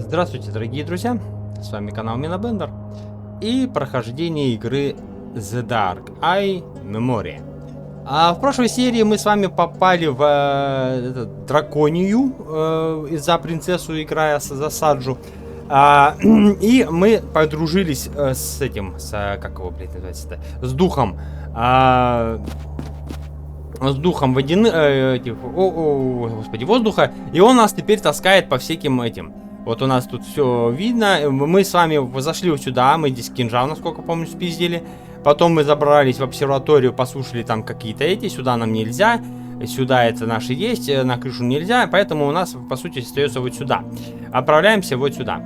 Здравствуйте, дорогие друзья, с вами канал Минобендер и прохождение игры The Dark Eye Memoria. В прошлой серии мы с вами попали в драконию за принцессу, играя за Саджу. И мы подружились с этим, как его, блядь, называется-то, с духом. С духом воздуха. И он нас теперь таскает по всяким этим. Вот у нас тут все видно. Мы с вами зашли вот сюда. Мы здесь кинжал, насколько помню, спиздили. Потом мы забрались в обсерваторию, послушали там какие-то эти. Сюда нам нельзя. Сюда это наши есть. На крышу нельзя. Поэтому у нас, по сути, остается вот сюда. Отправляемся вот сюда.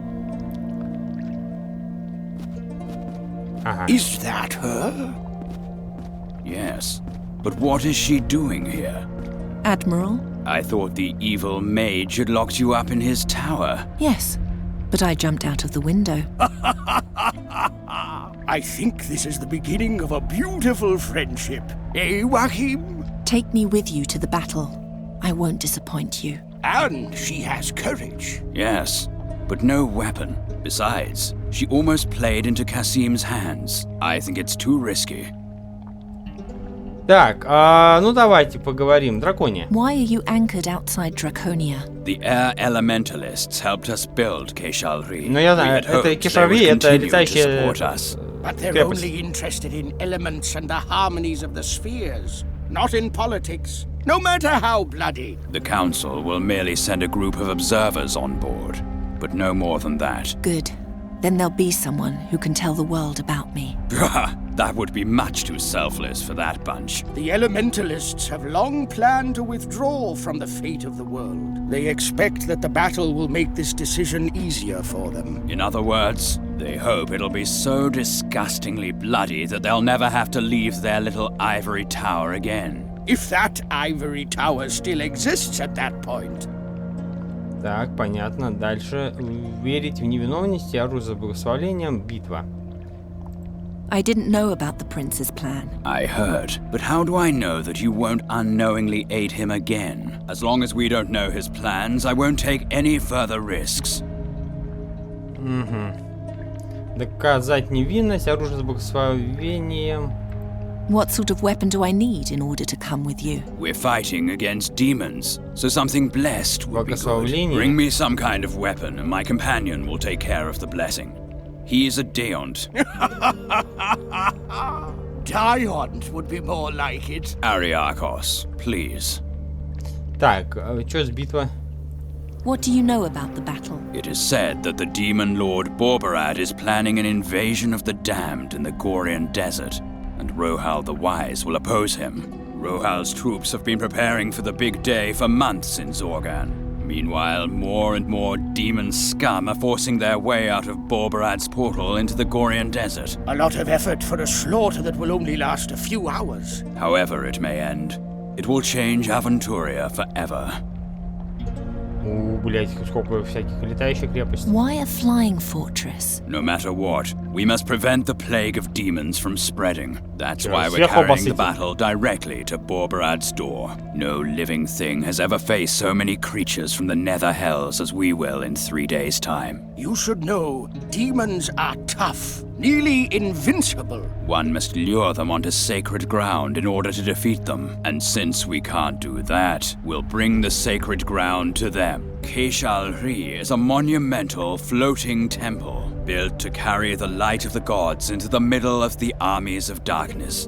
Ага. Is that her? Yes. But what is she doing here? Admiral? I thought the evil mage had locked you up in his tower. Yes, but I jumped out of the window. I think this is the beginning of a beautiful friendship. Eh, Joachim? Take me with you to the battle. I won't disappoint you. And she has courage. Yes, but no weapon. Besides, she almost played into Kasim's hands. I think it's too risky. Так, ну давайте поговорим. Дракония. Why are you anchored outside Draconia? The air elementalists helped us build Keshalri. Ну я знаю, это Кешалри, это летающая But they're крепость. only interested in elements and the harmonies of the spheres, not in politics, no matter how bloody. The council will merely send a group of observers on board, but no more than that. Good. Then there'll be someone who can tell the world about me. That would be much too selfless for that bunch. The elementalists have long planned to withdraw from the fate of the world. They expect that the battle will make this decision easier for them. In other words, they hope it'll be so disgustingly bloody that they'll never have to leave their little ivory tower again. If that ivory tower still exists at that point. Так, понятно. Дальше. Верить в невиновность и оружие за благословением. Битва. I didn't know about the prince's plan. I heard, but how do I know that you won't unknowingly aid him again? As long as we don't know his plans, I won't take any further risks. Доказать невинность, оружие за благословением. What sort of weapon do I need in order to come with you? We're fighting against demons, so something blessed will be good. Благословление. Bring me some kind of weapon, and my companion will take care of the blessing. He's a Deont. Diont would be more like it. Ariakos, please. Так, что с битва? What do you know about the battle? It is said that the demon lord Borbarad is planning an invasion of the damned in the Gorian desert, and Rohal the Wise will oppose him. Rohal's troops have been preparing for the big day for months in Zorgan. Meanwhile, more and more demon scum are forcing their way out of Borbarad's portal into the Gorian desert. A lot of effort for a slaughter that will only last a few hours. However it may end, it will change Aventuria forever. Блять, сколько всяких летающих крепостей. Why a flying fortress? No matter what, we must prevent the plague of demons from spreading. That's why we're Сверху carrying the басите. battle directly to Borbarad's door. No living thing has ever faced so many creatures from the nether hells as we will in 3 days' time. You should know, demons are tough, nearly invincible. One must lure them onto sacred ground in order to defeat them. And since we can't do that, we'll bring the sacred ground to them. Keshalri is a monumental floating temple built to carry the light of the gods into the middle of the armies of darkness.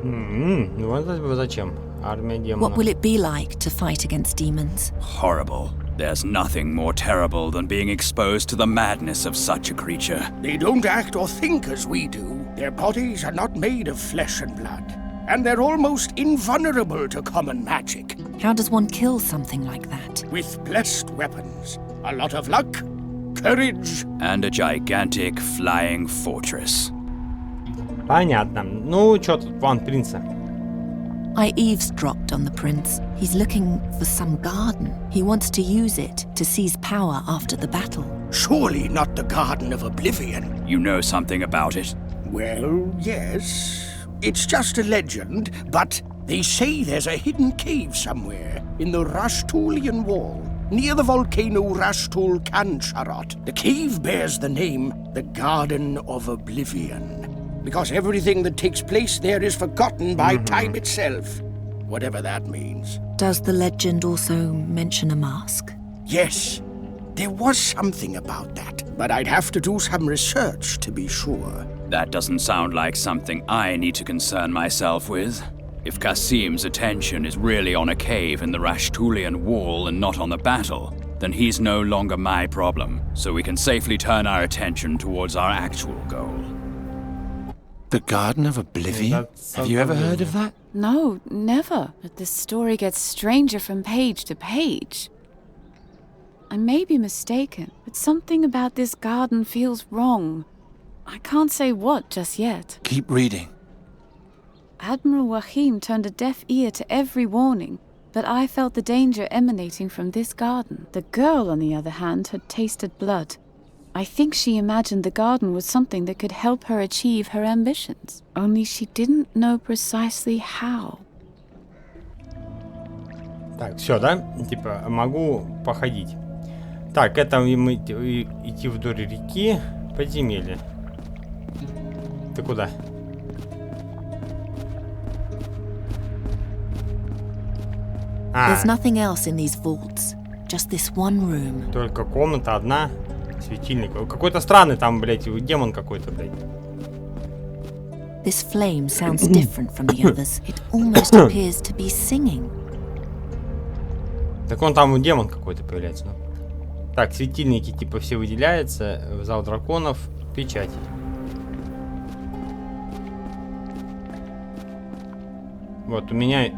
Ну вот зачем? Армия демонов. What will it be like to fight against demons? Horrible. There's nothing more terrible than being exposed to the madness of such a creature. They don't act or think as we do. Their bodies are not made of flesh and blood. And they're almost invulnerable to common magic. How does one kill something like that? With blessed weapons, a lot of luck, courage. And a gigantic flying fortress. Понятно. Ну, что тут план принца? I eavesdropped on the prince. He's looking for some garden. He wants to use it to seize power after the battle. Surely not the Garden of Oblivion. You know something about it? Well, yes. It's just a legend, but they say there's a hidden cave somewhere in the Rashtulian wall. near the volcano Rashtul Kancharot. The cave bears the name the Garden of Oblivion, because everything that takes place there is forgotten by time itself, whatever that means. Does the legend also mention a mask? Yes, there was something about that, but I'd have to do some research to be sure. That doesn't sound like something I need to concern myself with. If Kasim's attention is really on a cave in the Rashtulian wall and not on the battle, then he's no longer my problem, so we can safely turn our attention towards our actual goal. The Garden of Oblivion? Have you ever heard of that? No, never. But this story gets stranger from page to page. I may be mistaken, but something about this garden feels wrong. I can't say what just yet. Keep reading. Admiral Wahim turned a deaf ear to every warning, but I felt the danger emanating from this garden. The girl, on the other hand, had tasted blood. I think she imagined the garden was something that could help her achieve her ambitions. Only she didn't know precisely how. Так, все, да? Типа, могу походить. Так, это мы идти вдоль реки, подземелье. Ты куда? There's nothing else in these vaults, just this one room. Только комната одна, светильник. Какой-то странный там, блядь, демон какой-то, блядь. This flame sounds different from the others. It almost appears to be singing. Так он там демон какой-то появляется. Ну. Так, светильники типа все выделяются. В зал драконов. Печать. Вот, у меня...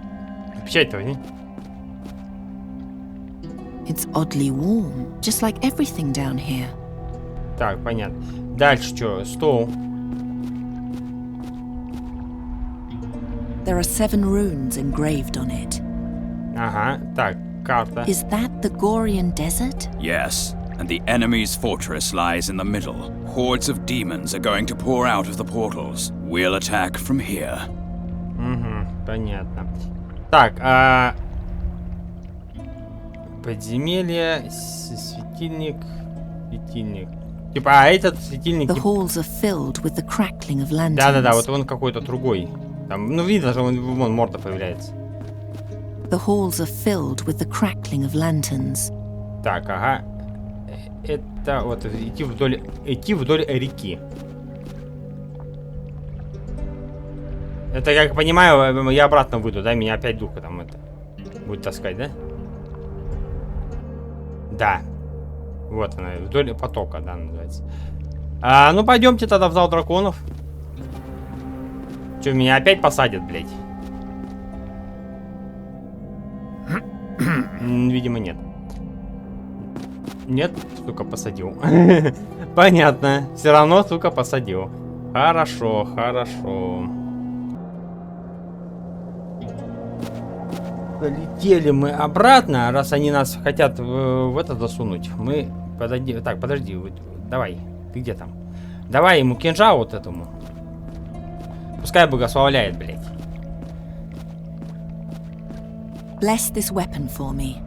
Печать-то возьми. It's oddly warm, just like everything down here. Так, понятно. Дальше что? Стол. There are 7 runes engraved on it. Ага, так, карта. Is that the Gorian desert? Yes, and the enemy's fortress lies in the middle. Hordes of demons are going to pour out of the portals. We'll attack from here. Угу, понятно. Так, подземелье, светильник, светильник. Типа, а этот светильник... The halls are filled with the crackling of lanterns. Да-да-да, вот он какой-то другой. Там, ну, видно, что вон морда появляется. The halls are filled with the crackling of lanterns. Так, ага. Это вот идти вдоль реки. Это, я как понимаю, я обратно выйду, да? Меня опять духа там это будет таскать, да? Да. Вот она, вдоль потока, да, называется. Ну, пойдемте тогда в зал драконов. Че, меня опять посадят, блядь? Видимо, нет. Нет, сука, посадил. Понятно. Все равно, сука, посадил. Хорошо, хорошо. Полетели мы обратно, раз они нас хотят в это засунуть. Мы подойди. Так, подожди, давай. Ты где там? Давай ему кинжал вот этому. Пускай благословляет, блядь. Bless this weapon for me.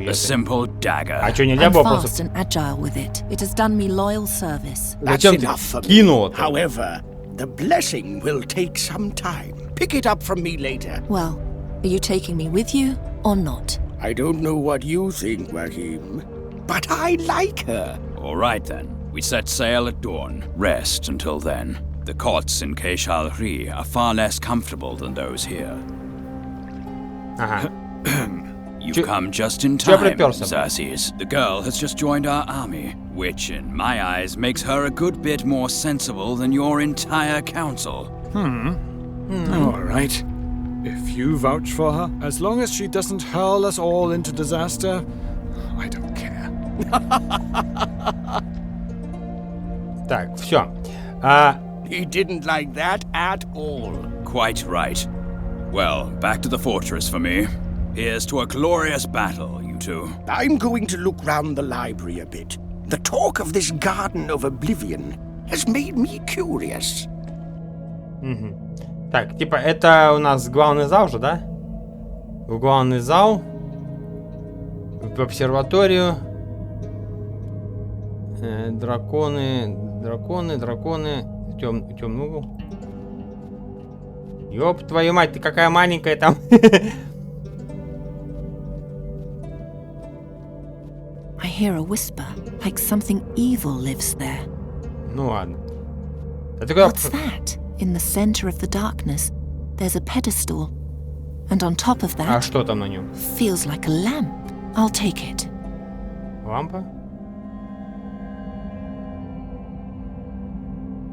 A simple dagger. А что, нельзя I'm было fast просто... and agile with it. It has done me loyal service. That's Зачем ты enough for me. кинул это? However, the blessing will take some time. Pick it up from me later. Well, are you taking me with you or not? I don't know what you think, Wahim, but I like her. All right then. We set sail at dawn. Rest until then. The cots in Keishalri are far less comfortable than those here. Ага. You've come just in time, Xerxes. The girl has just joined our army, which, in my eyes, makes her a good bit more sensible than your entire council. All right. If you vouch for her, as long as she doesn't hurl us all into disaster, I don't care. Так, все. He didn't like that at all. Quite right. Well, back to the fortress for me. Here's to a glorious battle, you two. I'm going to look round the library a bit. The talk of this Garden of Oblivion has made me curious. Так, типа, это у нас главный зал же, да? В главный зал. В обсерваторию. Драконы. Темный угол. Ёб твою мать, ты какая маленькая там. I hear a whisper, like something evil lives there. Ну ладно. What's that? In the center of the darkness, there's a pedestal. And on top of А that, что там на нем? feels like a lamp. I'll take it. Лампа?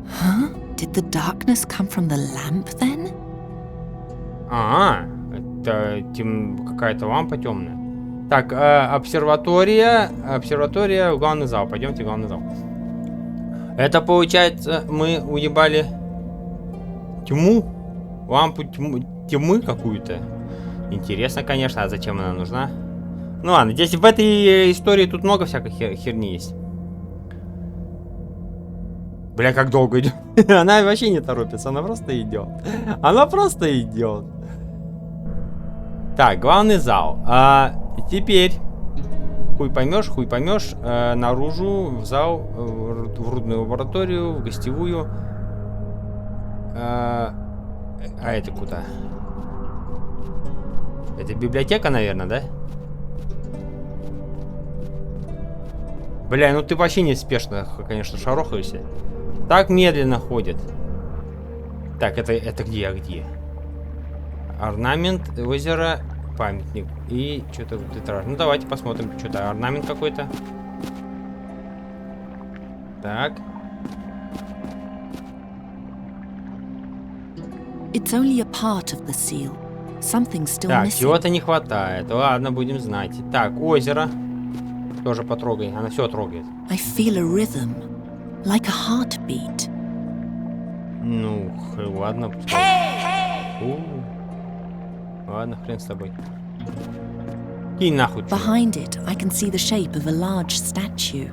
Huh? Did the darkness come from the lamp then? Это какая-то лампа темная. Так, обсерватория, главный зал. Пойдемте в главный зал. Это получается, мы уебали тьму, лампу тьмы какую-то. Интересно, конечно, а зачем она нужна? Ну ладно, здесь в этой истории тут много всякой херни есть. Бля, как долго идет. Она вообще не торопится, она просто идет. Она просто идет. Так, главный зал. Теперь хуй поймешь, наружу, в зал, в рудную лабораторию, в гостевую. А это куда? Это библиотека, наверное, да? Бля, ну ты вообще неспешно, конечно, шарохаешься. Так медленно ходит. Так, это где? Орнамент, озеро, памятник и что-то витраж. Ну давайте посмотрим, что-то орнамент какой-то. Так. It's only a part of the seal. Something still Так, missing. чего-то не хватает. Ладно, будем знать. Так, озеро. Тоже потрогай. Она все трогает. I feel a rhythm, like a heartbeat. Ну, ладно. Ладно, хрен с тобой. Кинь нахуй. Behind it, I can see the shape of a large statue.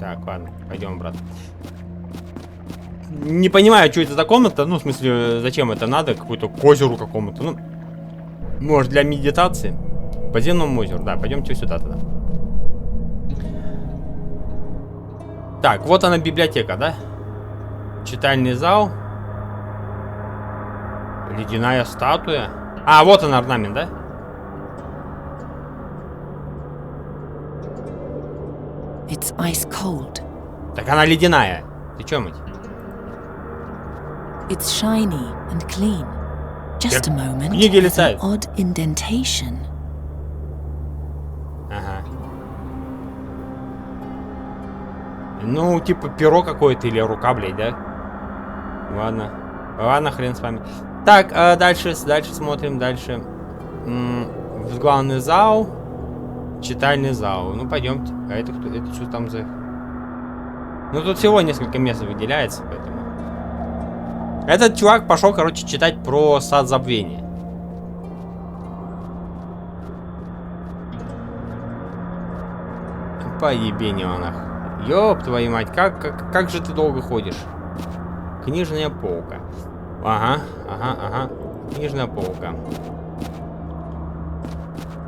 Так, ладно, пойдем, брат. Не понимаю, что это за комната. Ну, в смысле, зачем это надо? Какую-то к озеру какому-то. Ну, может, для медитации. Подземному озеру, да, пойдемте сюда тогда. Так, вот она библиотека, да? Читальный зал. Ледяная статуя. А, вот он орнамент, да? It's ice cold. Так она ледяная. Ты чё, мать? It's shiny and clean. Just a moment. Книги There's an летают. odd indentation. Ага. Ну, типа перо какое-то или рука, блядь, да? Ладно. Ладно, хрен с вами. Так, дальше смотрим, дальше. В главный зал. Читальный зал. Ну, пойдемте. А это кто? Это что там за... Ну, тут всего несколько мест выделяется, поэтому... Этот чувак пошел, короче, читать про сад забвения. Поебенил она. Ёб твою мать, как же ты долго ходишь? Книжная полка. Ага. Книжная полка.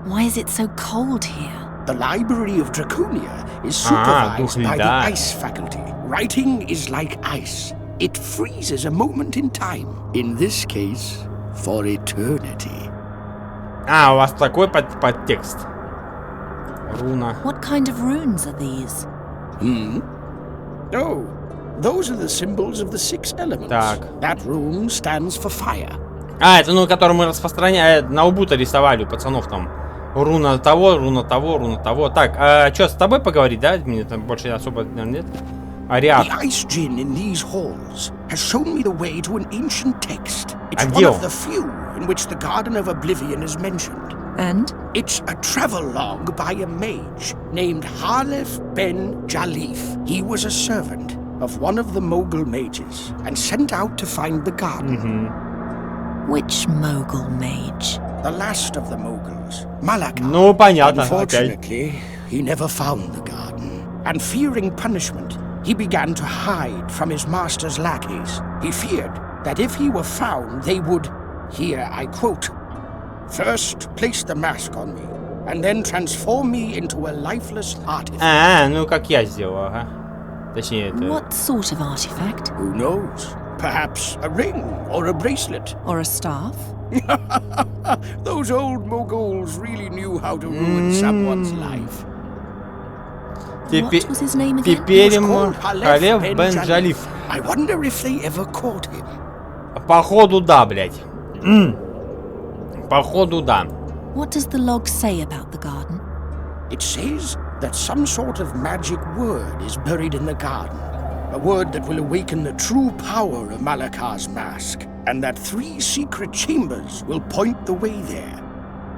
Why is it so cold here? The Library of Draconia is supervised by the ice faculty. Writing is like ice. It freezes a moment in time. In this case, for eternity. А, у вас такой подтекст. Руна. What kind of runes are these? Oh, those are the symbols of the 6 elements. Так. That rune stands for fire. А, это, ну, который мы распространяем, на лбу-то рисовали у пацанов там. Руна того, руна того, руна того. Так, что, с тобой поговорить, да? Мне там больше особо, наверное, нет. Ариад. The ice djinn in these halls has shown me the way to an ancient text. It's And one you. of the few in which the Garden of Oblivion is mentioned. And? It's a travelogue by a mage named Halef ben Jalif. He was a servant of one of the Mogul mages and sent out to find the garden. Which Mogul mage? The last of the Moguls, Malaka. Ну, понятно, опять. Unfortunately, he never found the garden. And fearing punishment, he began to hide from his master's lackeys. He feared that if he were found, they would, here I quote, first place the mask on me, and then transform me into a lifeless artifact. Ну как я сделал, ага. Точнее, это... What sort of artifact? Who knows? Perhaps a ring or a bracelet. Or a staff? Those old Moguls really knew how to ruin someone's life. What was his name again? Теперь He was ему called Халев Halef бен Ben Джалиф. I wonder if they ever caught him. Походу да, блядь. Походу да. What does the log say about the garden? It says that some sort of magic word is buried in the garden. A word that will awaken the true power of Malakar's mask, and that 3 secret chambers will point the way there.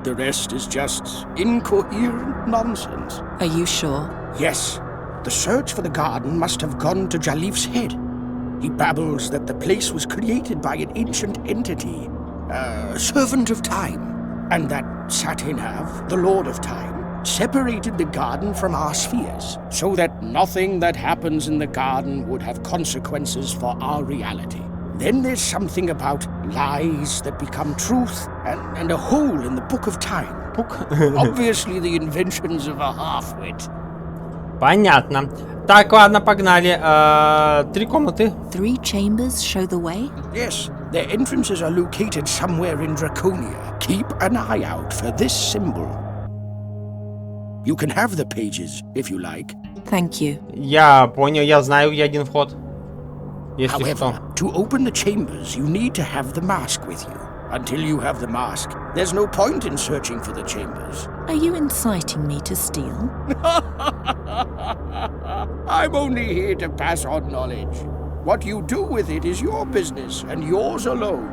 The rest is just incoherent nonsense. Are you sure? Yes, the search for the garden must have gone to Jalif's head. He babbles that the place was created by an ancient entity, a servant of time, and that Satinav, the Lord of Time, separated the garden from our spheres, so that nothing that happens in the garden would have consequences for our reality. Then there's something about lies that become truth, and a hole in the Book of Time. Obviously the inventions of a half-wit. Понятно. Так, ладно, погнали. 3 комнаты. 3 chambers show the way? Yes, their entrances are located somewhere in Draconia. Keep an eye out for this symbol. You can have the pages, if you like. Thank you. Я понял, я знаю, где один вход. Если что. However, to open the chambers, you need to have the mask with you. Until you have the mask, there's no point in searching for the chambers. Are you inciting me to steal? I'm only here to pass on knowledge. What you do with it is your business, and yours alone.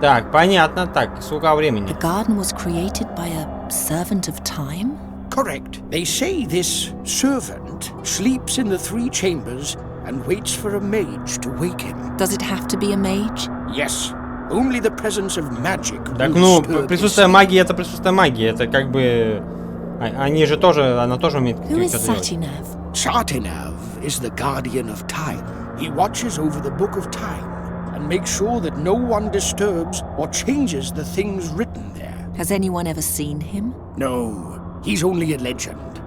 Так, понятно. Так, сколько времени? The garden was created by a servant of time? Correct. They say this servant sleeps in the 3 chambers and waits for a mage to wake him. Does it have to be a mage? Yes. Only the presence of magic. Так, will ну, disturb присутствие his магии, это присутствие магии. Это как бы... Они же тоже... Она тоже умеет Who is что-то делать. Satinav? Satinav is the guardian of time. He watches over the Book of Time and makes sure that no one disturbs or changes the things written there. Has anyone ever seen him? No, he's only a legend.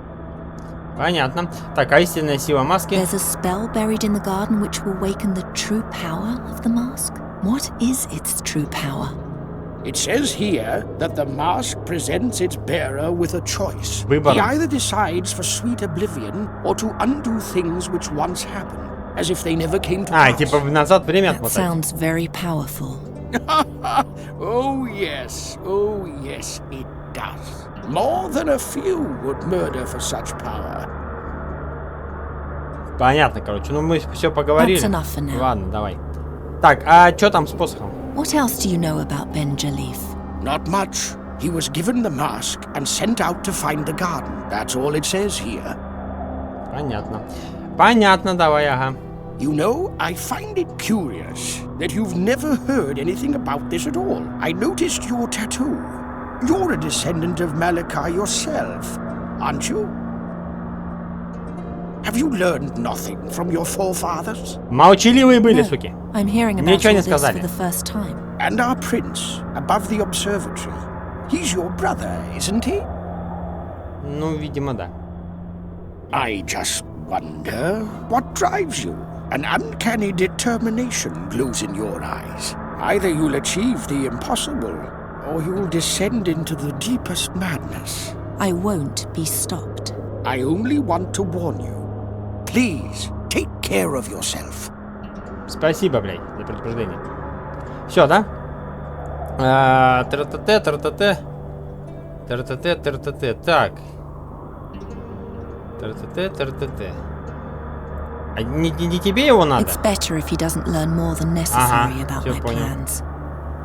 Понятно. Так, а истинная сила маски? There's a spell buried in the garden which will waken the true power of the mask? What is its true power? It says here that the mask presents its bearer with a choice. Выбор. He either decides for sweet oblivion or to undo things which once happened, as if they never came to pass. Типа назад время That отмотать. sounds very powerful. Oh yes, it does. More than a few would murder for such power. Понятно, короче. Ну, мы все поговорили. That's enough for now. Ладно, давай. Так, а что там с посохом? What else do you know about Ben Jalif? Not much. He was given the mask and sent out to find the garden. That's all it says here. Понятно. Понятно, давай, ага. You know, I find it curious that you've never heard anything about this at all. I noticed your tattoo. You're a descendant of Malakar yourself, aren't you? Have you learned nothing from your forefathers? Молчаливые были, No, суки. I'm hearing about Ничего all не this for сказали. the first time. And our prince, above the observatory. He's your brother, isn't he? Ну, видимо, да. I just wonder what drives you. An uncanny determination glows in your eyes. Either you'll achieve the impossible, or you'll descend into the deepest madness. I won't be stopped. I only want to warn you. Please, take care of yourself. Спасибо, блядь, за предупреждение. Все, да? Тра-та-те, тра-та-те. Тра-та-те, тра-та-те. Так. Тра-та-те, тра-та-те. А не тебе его надо? It's better if he doesn't learn more than necessary about всё my понял. plans.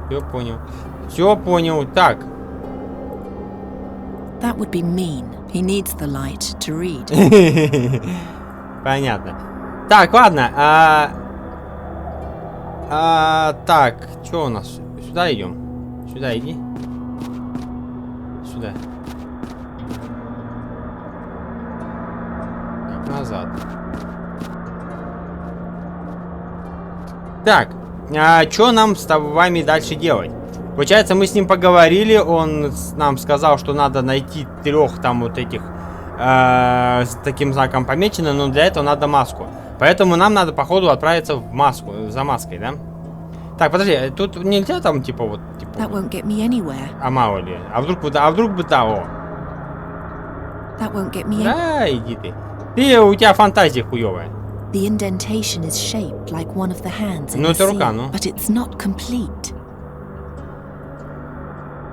Все понял. Все понял. Так. That would be mean. He needs the light to read. Понятно. Так, ладно. Так, что у нас? Сюда идем. Сюда иди. Сюда. Так, назад. Так, что нам с вами дальше делать? Получается, мы с ним поговорили, он нам сказал, что надо найти 3 там вот этих с таким знаком помечено, но для этого надо маску. Поэтому нам надо, походу, отправиться в маску, за маской, да? Так, подожди, тут нельзя там, типа, вот, типа... That won't get me anywhere. А мало ли. А вдруг бы да, о. That won't get me Да, иди ты. У тебя фантазия хуёвая. The indentation is shaped like one of the hands in Ну, the это рука, sea, ну. but it's not complete.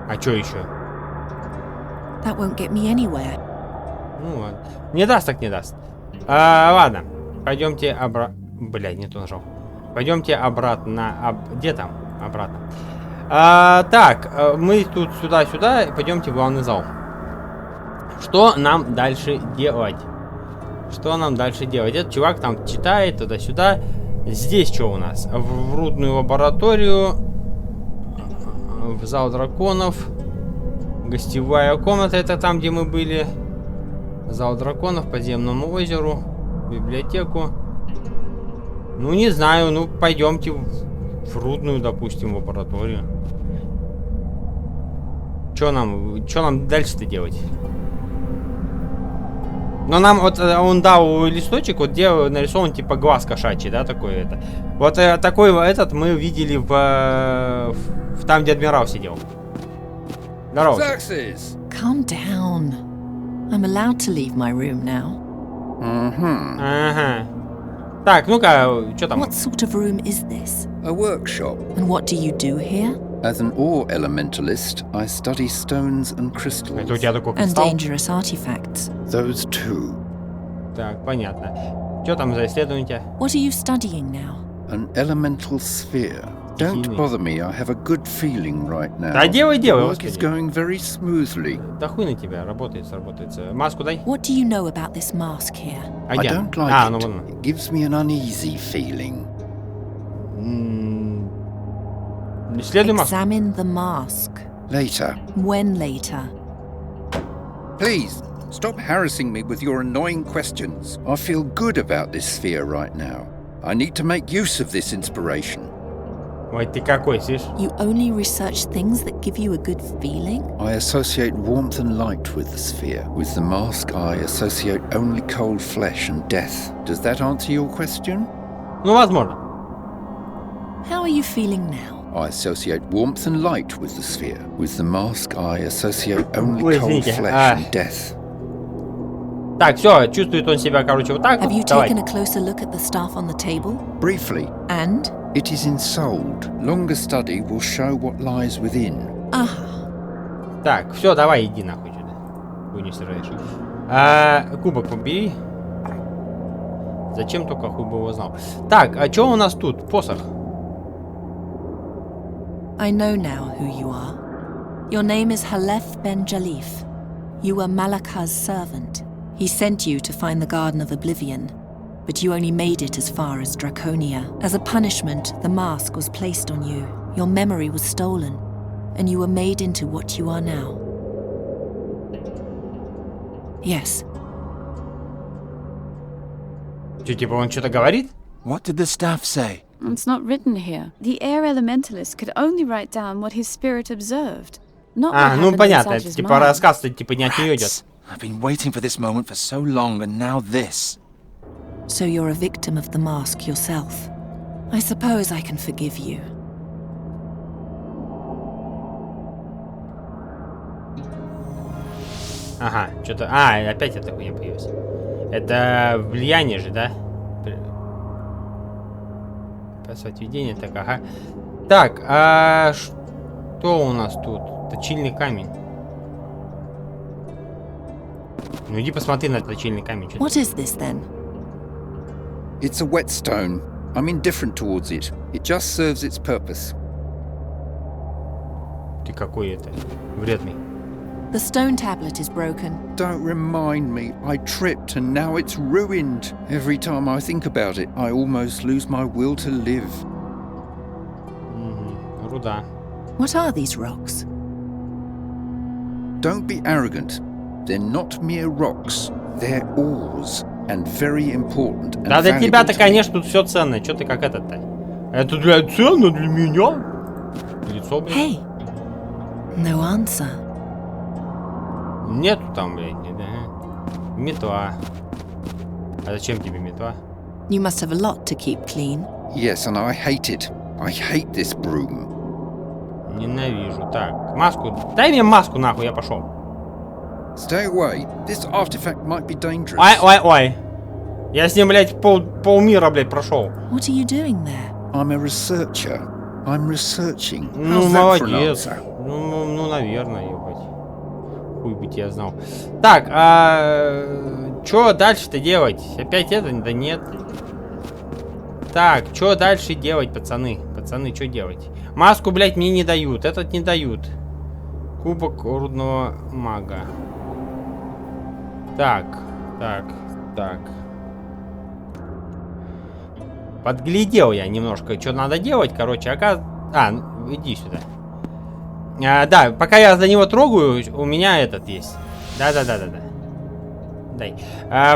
А чё еще? That won't get me anywhere. Ну ладно. Не даст, так не даст. Ладно. Пойдемте обратно. Блядь, не то нажал. Пойдемте обратно. Где там? Обратно. Так, мы тут сюда-сюда. Пойдемте в главный зал. Что нам дальше делать? Что нам дальше делать? Этот чувак там читает туда-сюда. Здесь что у нас? В рудную лабораторию. В зал драконов. Гостевая комната. Это там, где мы были. Зал драконов, подземному озеру. Библиотеку. Ну, не знаю. Ну, пойдемте в рудную, допустим, лабораторию. Что нам дальше-то делать? Но нам вот он дал листочек, вот где нарисован типа глаз кошачий, да, такой это. Вот такой этот мы видели в там, где адмирал сидел. Здорово. Calm down. I'm allowed to leave my room now. Ага. Так, ну-ка, что там? What sort of room is this? A workshop. And what do you do here? As an ore elementalist, I study stones and crystals. Это у тебя такой And кристалл? dangerous artifacts. Those two. Так, понятно. Что там за исследование у тебя? What are you studying now? An elemental sphere. Don't СТИХИЙНЫЕ. bother me, I have a good feeling right now. Да делай, Work is господи. going very smoothly. Да хуй на тебя, работает. Маску дай. What do you know about this mask here? I Где? don't like ну it. вон. It gives me an uneasy feeling. Исследуй маску. Examine the mask. Later. When later? Please, stop harassing me with your annoying questions. I feel good about this sphere right now. I need to make use of this inspiration. Ой, ты какой, слышь? You only research things that give you a good feeling? I associate warmth and light with the sphere. With the mask, I associate only cold flesh and death. Does that answer your question? Ну, возможно. How are you feeling now? I associate warmth and light with the sphere. With the mask, I associate only Ой, cold извините. flesh and death. Так, все, чувствует он себя, короче, вот так Have you вот. Давай. taken a closer look at the stuff on the table? Briefly, And? it is ensouled. Longer study will show what lies within. Aha. Так, все, давай, иди нахуй сюда. Хуй не стираешь. Кубок побери. Зачем только хуй бы его знал. Так, а что у нас тут? Посох. I know now who you are. Your name is Halef Ben Jalif. You were Malakah's servant. He sent you to find the Garden of Oblivion, but you only made it as far as Draconia. As a punishment, the mask was placed on you. Your memory was stolen, and you were made into what you are now. Yes. Что, типа, он что-то говорит? What did the staff say? It's not written here. The air elementalist could only write down what his spirit observed, not what Ну happened понятно, inside это his типа mind. рассказ-то типа не от нее идет. I've been waiting for this moment for so long, and now this. So you're a victim of the mask yourself. I suppose I can forgive you. Ага, что-то... опять эта хуйня появилась. Это влияние же, да? Спасать видение, так, ага. Так, что у нас тут? Точильный камень. Ну иди посмотри на точильный камень. Что What is this then? It's a whetstone. I'm indifferent towards it. It just serves its purpose. ты какой это? Вредный. The stone tablet is broken. Don't remind me. I tripped and now it's ruined. Every time I think about it, I almost lose my will to live. Руда. What are these rocks? Don't be arrogant. They're not mere rocks. They're ores, and very important and Да для valuable тебя-то, to me. конечно, тут все ценное. Че ты как этот-то? Это ценно для меня. Лицо, блядь. Hey. No answer. Нету там, блядь, метла. А зачем тебе метла? You must have a lot to keep clean. Yes, and I hate it. I hate this broom. Ненавижу. Так, маску. Дай мне маску, нахуй, я пошел. Stay away. This artifact might be dangerous. Ой. Я с ним, блядь, полмира, блядь, прошел. What are you doing there? I'm a researcher. I'm researching. Ну, How's that for an молодец. answer? Ну, наверное, ебать. Хуй бы тебя знал. Так, что дальше-то делать? Опять это? Да нет. Так, что дальше делать, пацаны? Пацаны, что делать? Маску, блядь, мне не дают. Этот не дают. Кубок рудного мага. Так. Подглядел я немножко, что надо делать, короче, иди сюда. Да, пока я за него трогаю, у меня этот есть. Да. Дай.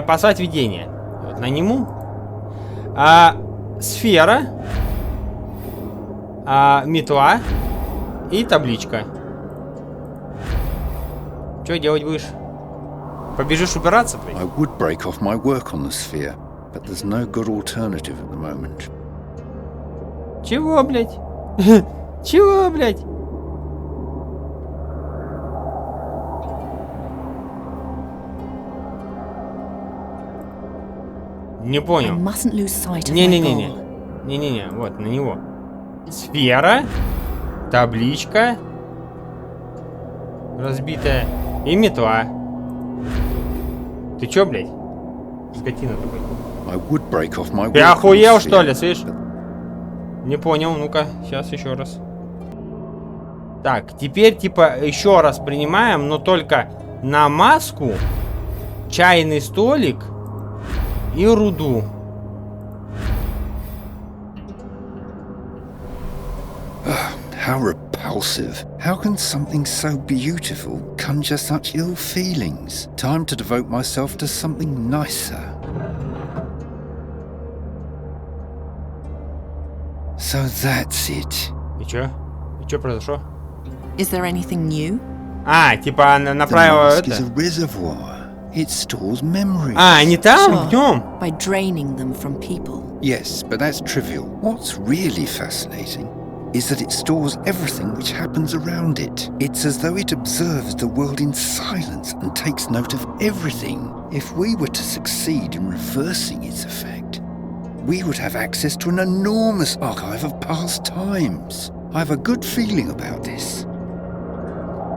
Послать видение. Вот на нему. Сфера. Метла. И табличка. Что делать будешь? Побежишь убираться, блядь? I would break off my work on the sphere, but there's no good alternative at the moment. Чего, блядь? Чего, блядь? Не I понял. mustn't lose sight of my Не-не-не. goal. Не-не-не, вот, на него. Сфера. Табличка. Разбитая. И метла. Ты чё, блядь? Скотина такой. I would break off my work Ты on the охуел, sphere, что ли, слышь? Не понял, ну-ка, сейчас еще раз. Так, теперь, типа, еще раз принимаем, но только на маску, чайный столик и руду. How repulsive. How can something so beautiful conjure such ill feelings? Time to devote myself to something nicer. So that's it. И чё? И чё произошло? Is there anything new? Типа, она The направила mask is это. a reservoir. It stores memories. Не там, Sure. в нем? By draining them from people. Yes, but that's trivial. What's really fascinating is that it stores everything which happens around it. It's as though it observes the world in silence and takes note of everything. If we were to succeed in reversing its effect, we would have access to an enormous archive of past times. I have a good feeling about this.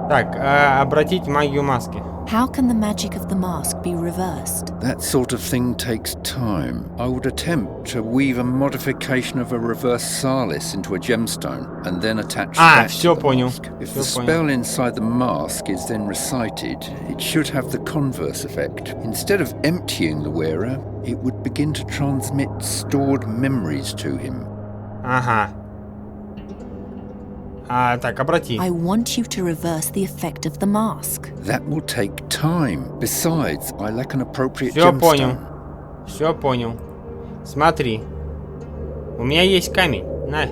Так, обратить магию маски. How can the magic of the mask be reversed? That sort of thing takes time. I would attempt to weave a modification of a reverse Salis into a gemstone and then attach that всё to the понял. mask. If Всё the понял. spell inside the mask is then recited, it should have the converse effect. Instead of emptying the wearer, it would begin to transmit stored memories to him. Ага. Так, обрати. I want you to reverse the effect of the mask. That will take time. Besides, I lack an appropriate Все понял. gemstone. Все понял. Смотри. У меня есть камень. На.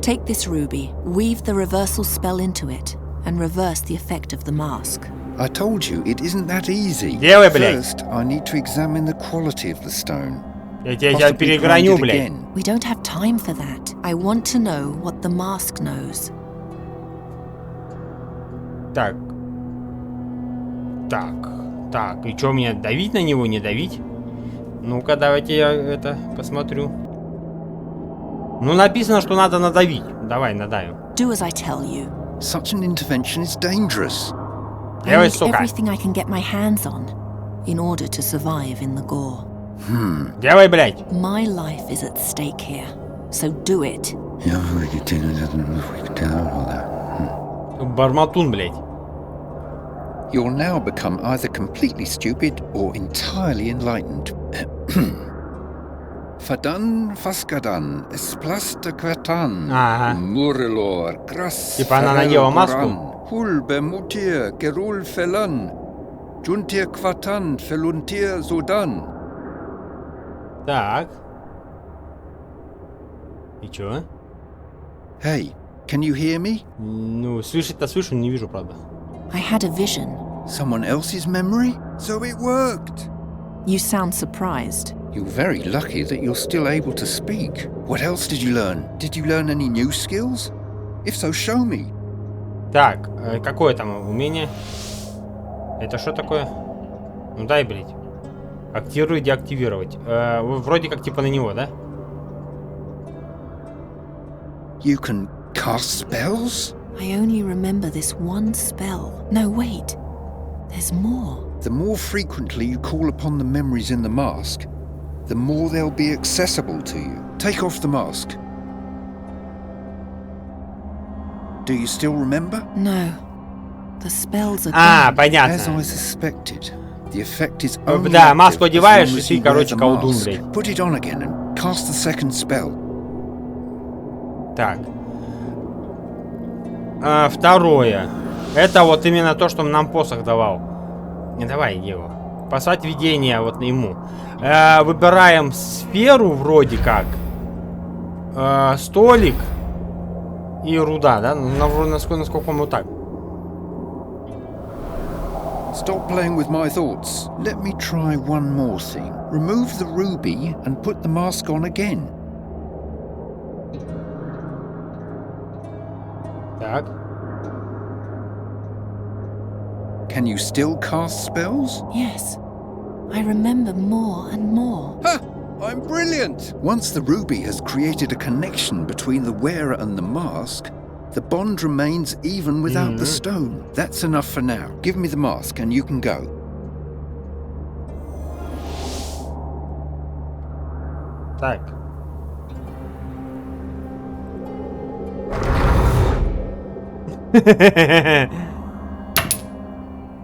Take this ruby, weave the reversal spell into it, and reverse the effect of the mask. I told you, it isn't that easy. Делай, блядь. First, I need to examine the quality of the stone. Я тебя Possibly переграню, grind it блядь. again. We don't have time for that. I want to know what the mask knows. Так. И что, мне давить на него, не давить? Ну-ка, давайте я это посмотрю. Ну, написано, что надо надавить. Давай, надавим. Do as I tell you. Such an intervention is dangerous. I Делай, need сука. everything I can get my hands on in order to survive in the gore. Делай, блядь. My life is at stake here, so do it. Барматун, блядь. You'll now become either completely stupid or entirely enlightened. Fadan faskadan, esplasta kvatan, Ага. murelor, gras, Типа она надела маску. hulbe mutir, gerul felan, juntir kvatan, feluntir zodan. Так. И чё? Hey, can you hear me? Ну, слышать-то слышу, не вижу, правда. I had a vision. Someone else's memory? So it worked. You sound surprised. You're very lucky that you're still able to speak. What else did you learn? Did you learn any new skills? If so, show me. Так, какое там умение? Это что такое? Ну дай, блядь. Активировать, деактивировать. Вроде как типа на него, да? You can cast spells? I only remember this one spell. No, wait. There's more. The more frequently you call upon the memories in the mask, the more they'll be accessible to you. Take off the mask. Do you still remember? No. The spells are gone. Понятно. As I suspected, the effect is only Да, маску active as одеваешь, long и as ты, you wear короче, the колдун, mask. блядь. Put it on again and cast the second spell. Так. Второе. Это вот именно то, что нам посох давал. Не давай его. Послать видение вот ему. Выбираем сферу вроде как. Столик. И руда, да? Насколько мы так. Stop playing with my thoughts. Let me try one more thing. Remove the ruby and put the mask on again. Так. Can you still cast spells? Yes. I remember more and more. Ha! I'm brilliant! Once the ruby has created a connection between the wearer and the mask, the bond remains even without the stone. That's enough for now. Give me the mask and you can go. Так.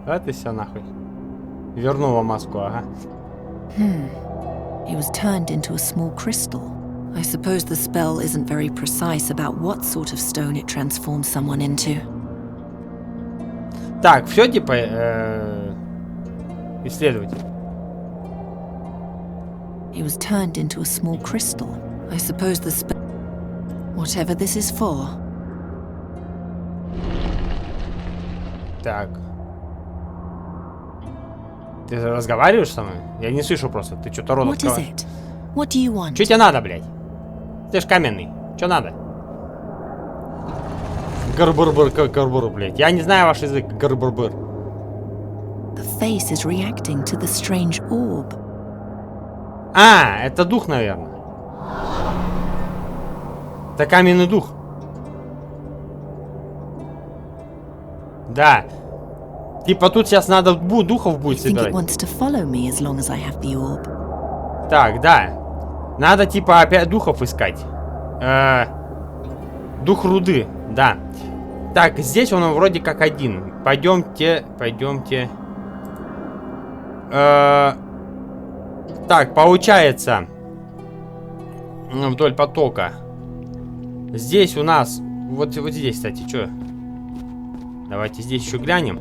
Да ты все нахуй. Вернула маску, ага. It was turned into a small crystal. I suppose the spell isn't very precise about what sort of stone it transforms someone into. Так, все типа исследовать. It was turned into a small crystal. I suppose the spell... Whatever this is for. Так. Ты разговариваешь со мной? Я не слышу просто. Ты что-то рот What is открываешь. it? What do you want? Что тебе надо, блядь? Ты ж каменный. Что надо? Гарбурбур, блядь. Я не знаю ваш язык. Гарбурбур. The face is reacting to the strange orb. Это дух, наверное. Это каменный дух. Да. Типа тут сейчас надо духов I будет think it собирать. wants to follow me as long as I have the orb. Так, да. Надо типа опять духов искать. Дух руды, да. Так, здесь он вроде как один. Пойдемте. Так, получается. Вдоль потока. Здесь у нас... Вот здесь, кстати, что? Давайте здесь еще глянем.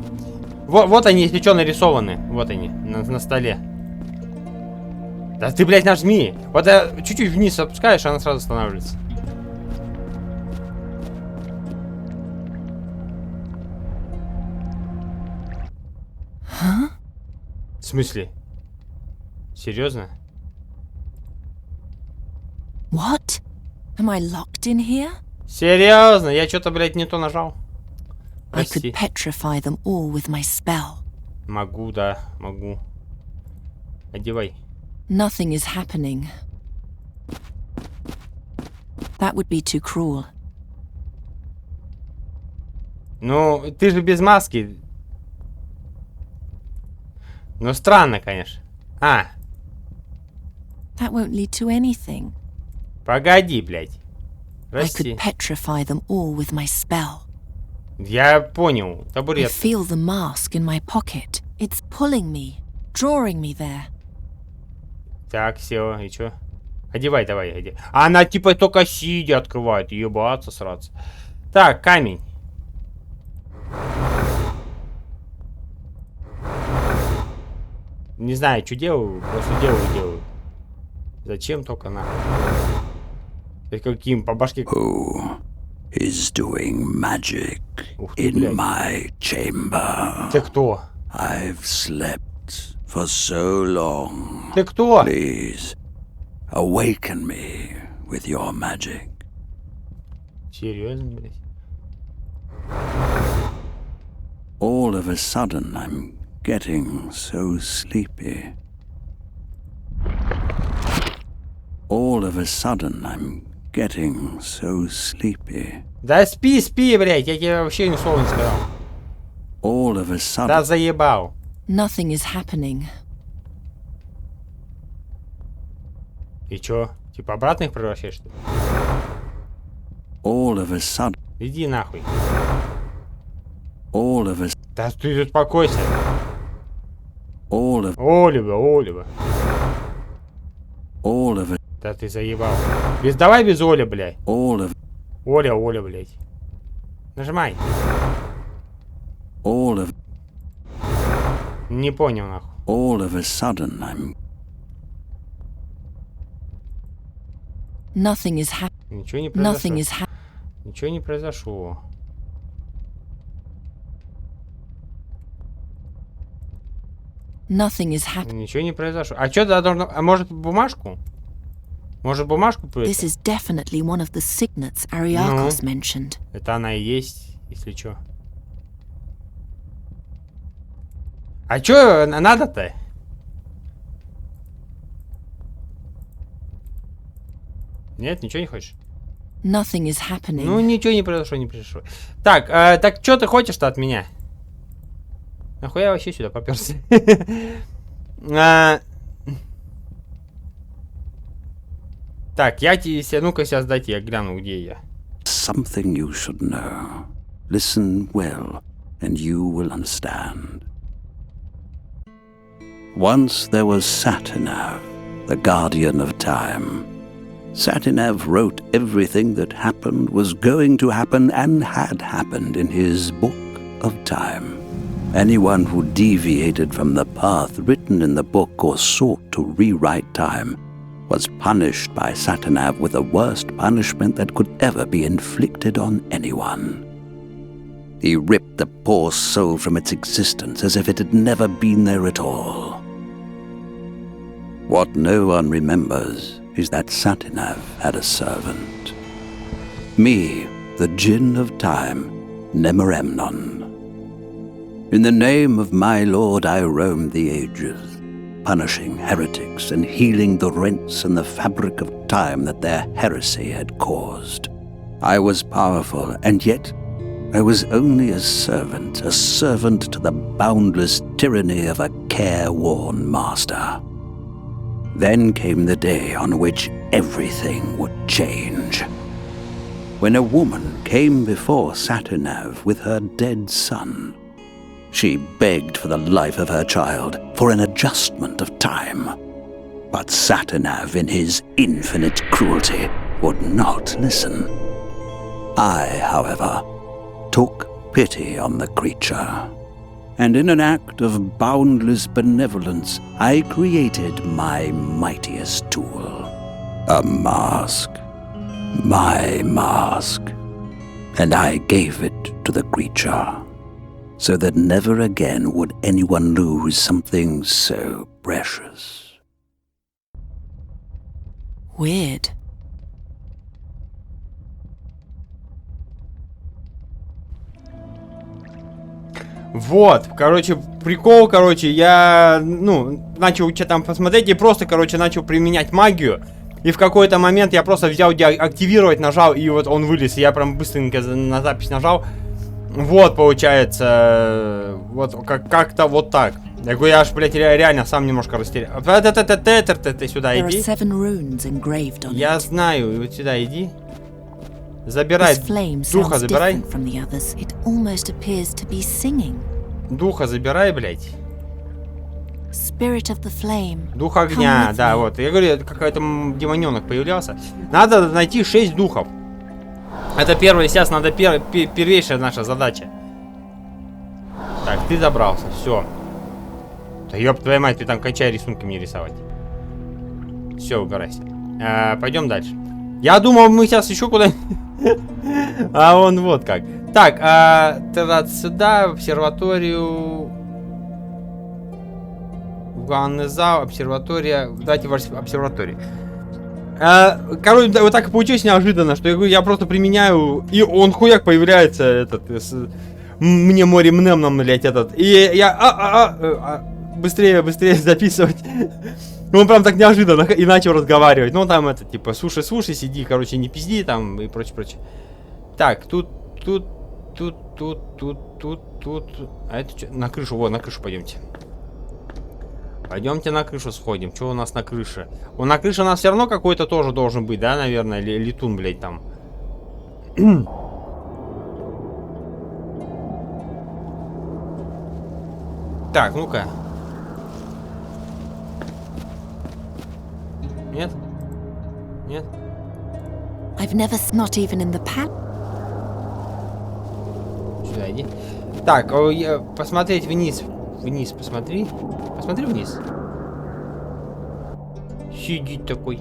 Вот они, если что, нарисованы. Вот они, на столе. Да ты, блядь, нажми. Вот чуть-чуть вниз опускаешь, она сразу останавливается. Huh? В смысле? Серьезно? What? Am I locked in here? Серьезно? Я что-то, блядь, не то нажал. I Прости. could petrify them all with my spell. Могу, да, могу. Одевай. Nothing is happening. That would be too cruel. Ну, ты же без маски. Ну, странно, конечно. That won't lead to anything. Погоди, блядь. I Прости. could petrify them all with my spell. Я понял. I Табурет. feel the mask in my pocket. It's pulling me, drawing me there. Так, все, и чё? Одевай, давай, одевай. Она типа только сидя открывает. Ебаться, сраться. Так, камень. Не знаю, что делаю, просто делаю. Зачем только нахуй? Каким по башке? Who is doing magic in my chamber? Ты кто? I've slept for so long. Ты кто? Please, awaken me with your magic. Серьезно, блядь? All of a sudden, I'm getting so sleepy. All of a sudden, I'm getting so sleepy. Да спи, спи, блядь, я тебе вообще ни слова не сказал. All of a sudden... Да заебал. Nothing is happening. И чё? Типа обратно их превращаешь, что ли? All of a sudden... Иди нахуй. All of a... Да ты успокойся. All of... Оливер, Оливер. All of a... Да ты заебал. Давай без Оли, блядь. All of... Оля, Оля, блядь. Нажимай. All of... Не понял, нахуй. All of a sudden, I'm... Nothing is happening. Ничего не произошло. Nothing is happening. Ничего не произошло. Nothing is happening. Ничего не произошло. А что ты должен... А может бумажку? Может бумажку This is definitely one of the signets Ariakos mentioned. Это она и есть, если что. А чё надо-то? Нет, ничего не хочешь? Nothing is happening. Ну, ничего не произошло, не произошло. Так, так что ты хочешь-то от меня? Нахуя я вообще сюда попёрся? Так, я тебе... Ну-ка, сейчас дайте, я гляну, где я. Something you should know. Listen well, and you will understand. Once there was Satinav, the guardian of time. Satinav wrote everything that happened, was going to happen, and had happened in his book of time. Anyone who deviated from the path written in the book or sought to rewrite time was punished by Satinav with the worst punishment that could ever be inflicted on anyone. He ripped the poor soul from its existence as if it had never been there at all. What no one remembers is that Satinav had a servant. Me, the Djinn of Time, Nemoremnon. In the name of my lord I roamed the ages, punishing heretics and healing the rents in the fabric of time that their heresy had caused. I was powerful, and yet I was only a servant to the boundless tyranny of a careworn master. Then came the day on which everything would change. When a woman came before Satinav with her dead son, she begged for the life of her child, for an adjustment of time. But Satinav, in his infinite cruelty, would not listen. I, however, took pity on the creature, and in an act of boundless benevolence, I created my mightiest tool, a mask, my mask, and I gave it to the creature, so that never again would anyone lose something so precious. Weird. Вот, короче, прикол, короче, я, начал что там посмотреть и просто, короче, начал применять магию. И в какой-то момент я просто взял деактивировать, нажал, и вот он вылез. И я прям быстренько на запись нажал. Вот, получается, вот как-то вот так. Я говорю, я аж, блядь, реально сам немножко растерял. Ты сюда иди. Я знаю, вот сюда иди. Забирай, духа забирай. Духа забирай, блядь. Дух огня, да, вот. Я говорю, какой-то демоненок появлялся. Надо найти 6 духов. Это первое, сейчас надо первейшая наша задача. Так, ты забрался, все. Да ёб твою мать, ты там кончай рисунки мне рисовать. Все, убирайся. Пойдем дальше. Я думал, мы сейчас еще куда-нибудь... А он вот как. Так, тогда сюда, в обсерваторию... В главный зал, обсерватория... Давайте в обсерватории. Короче, вот так и получилось неожиданно, что я просто применяю, и он хуяк появляется, этот... Мне море мнем, блять, этот. И я... Быстрее записывать. Он прям так неожиданно и начал разговаривать. Ну там это, типа, слушай, сиди, короче, не пизди там и прочее. Так, тут. А это что? На крышу, вот, на крышу пойдемте. Пойдемте на крышу сходим. Что у нас на крыше? На крыше у нас все равно какой-то тоже должен быть, да, наверное, летун, блядь, там. Так, ну-ка. Нет? Нет? I've never not even in the palace. Сюда иди. Так, посмотреть вниз. Вниз посмотри. Посмотри вниз. Сидит такой.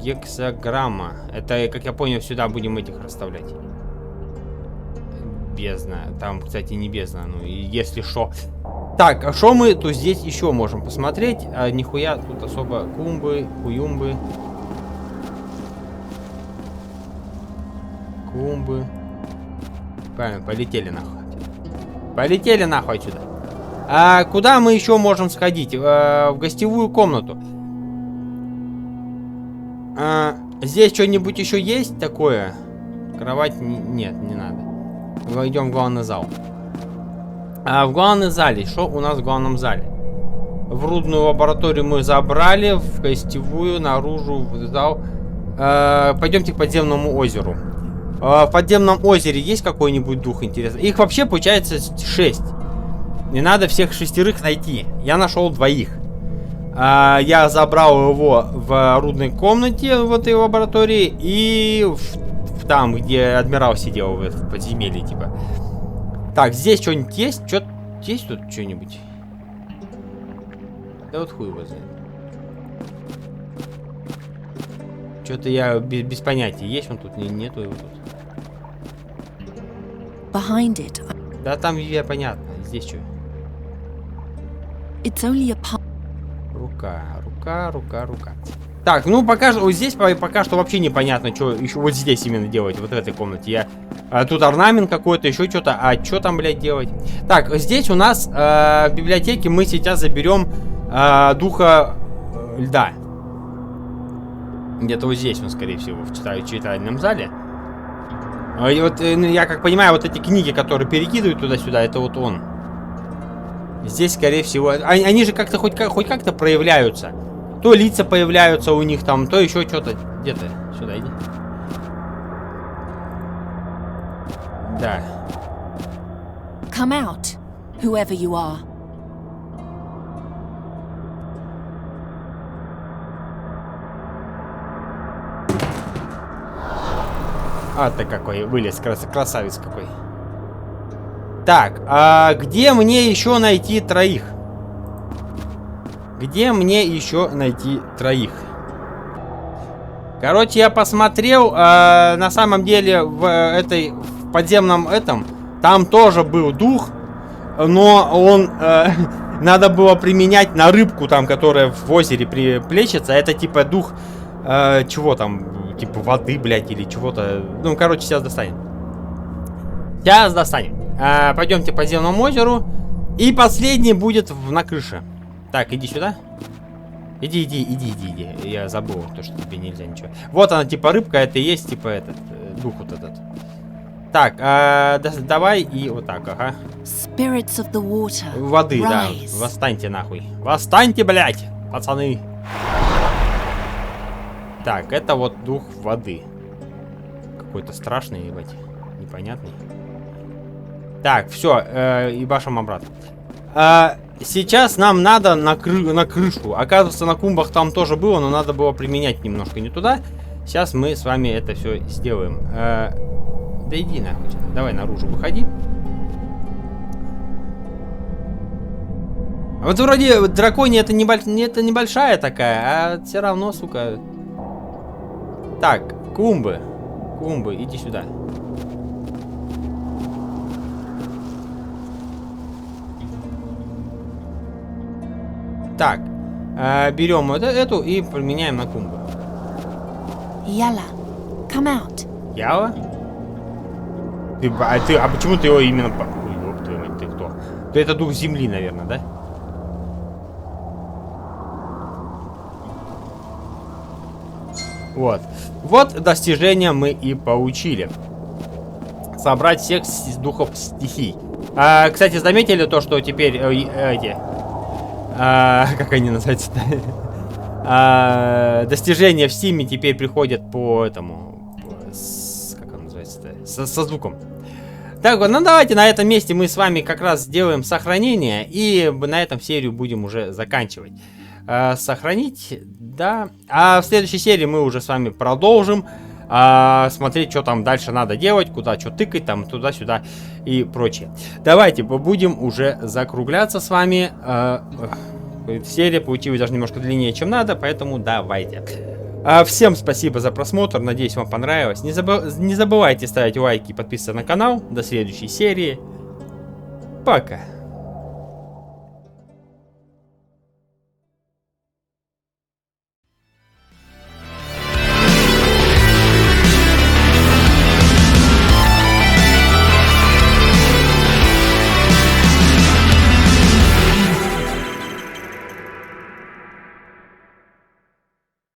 Гексаграмма. Это, как я понял, сюда будем этих расставлять. Бездна. Там, кстати, не бездна. Ну, если что. Так, а что мы тут здесь еще можем посмотреть? Нихуя тут особо кумбы, хуюмбы. Кумбы. Правильно, полетели нахуй. Полетели нахуй отсюда. А куда мы еще можем сходить? В гостевую комнату. Здесь что-нибудь еще есть такое? Кровать нет, не надо. Идем в главный зал. В главном зале. Что у нас в главном зале? В рудную лабораторию мы забрали. В гостевую, наружу, в зал. Пойдемте к подземному озеру. В подземном озере есть какой-нибудь дух интересный? Их вообще получается 6. Не надо всех 6 найти. Я нашел 2. Я забрал его в рудной комнате в этой лаборатории. И там, где адмирал сидел в подземелье, типа. Так, здесь что-нибудь есть? Есть тут что-нибудь? Да вот хуй его знает. Что-то я без понятия. Есть он тут? Нету его тут. Behind it. Да там я понятно. Здесь что? It's only a Рука. Так, ну пока вот здесь пока что вообще непонятно, что еще вот здесь именно делать, вот в этой комнате. Тут орнамент какой-то, еще что-то. А что там, блядь, делать? Так, здесь у нас в библиотеке мы сейчас заберем духа льда. Где-то вот здесь он, скорее всего, в читальном зале. И вот, я как понимаю, вот эти книги, которые перекидывают туда-сюда, это вот он. Здесь, скорее всего... Они же как-то хоть как-то проявляются. То лица появляются у них там, то еще что-то. Где-то. Сюда иди. Да. Come out, whoever you are. А ты какой вылез, красавец какой. Так, а где мне еще найти 3? Где мне еще найти 3? Короче, я посмотрел, на самом деле в подземном там тоже был дух, но он надо было применять на рыбку там, которая в озере плещется. Это типа дух чего там, типа воды, блядь, или чего-то. Ну, короче, сейчас достанем. Пойдемте к подземному озеру. И последний будет на крыше. Так, иди сюда. Иди. Я забыл, то, что тебе нельзя ничего. Вот она, типа рыбка, это и есть, типа этот, дух вот этот. Так, давай и вот так, ага. Spirits of the water. Воды, да. Восстаньте нахуй. Восстаньте, блядь, пацаны. Так, это вот дух воды. Какой-то страшный, ебать. Непонятный. Так, все, ебашим обратно. Сейчас нам надо на крышу. Оказывается, на кумбах там тоже было, но надо было применять немножко не туда. Сейчас мы с вами это все сделаем. Да иди нахуй. Давай наружу выходи. Вот вроде дракония это небольшая такая, а все равно, сука. Так, клумбы. Клумбы, иди сюда. Так, берем вот эту и применяем на клумбу. Yalla, come out. Яла? А почему ты его именно... Ой, ёб твою мать, ты кто? Ты это дух земли, наверное, да? Вот. Вот достижение мы и получили. Собрать всех духов стихий. Кстати, заметили то, что теперь эти... как они называются-то? Достижения в Стиме теперь приходят по этому... как он называется-то? Со звуком. Так вот, ну давайте на этом месте мы с вами как раз сделаем сохранение. И на этом серию будем уже заканчивать. Сохранить, да. А в следующей серии мы уже с вами продолжим смотреть, что там дальше надо делать, куда что тыкать, там туда-сюда и прочее. Давайте будем уже закругляться с вами. Серия получилась даже немножко длиннее, чем надо, поэтому давайте. Всем спасибо за просмотр, надеюсь, вам понравилось. Не забывайте ставить лайки и подписываться на канал. До следующей серии. Пока.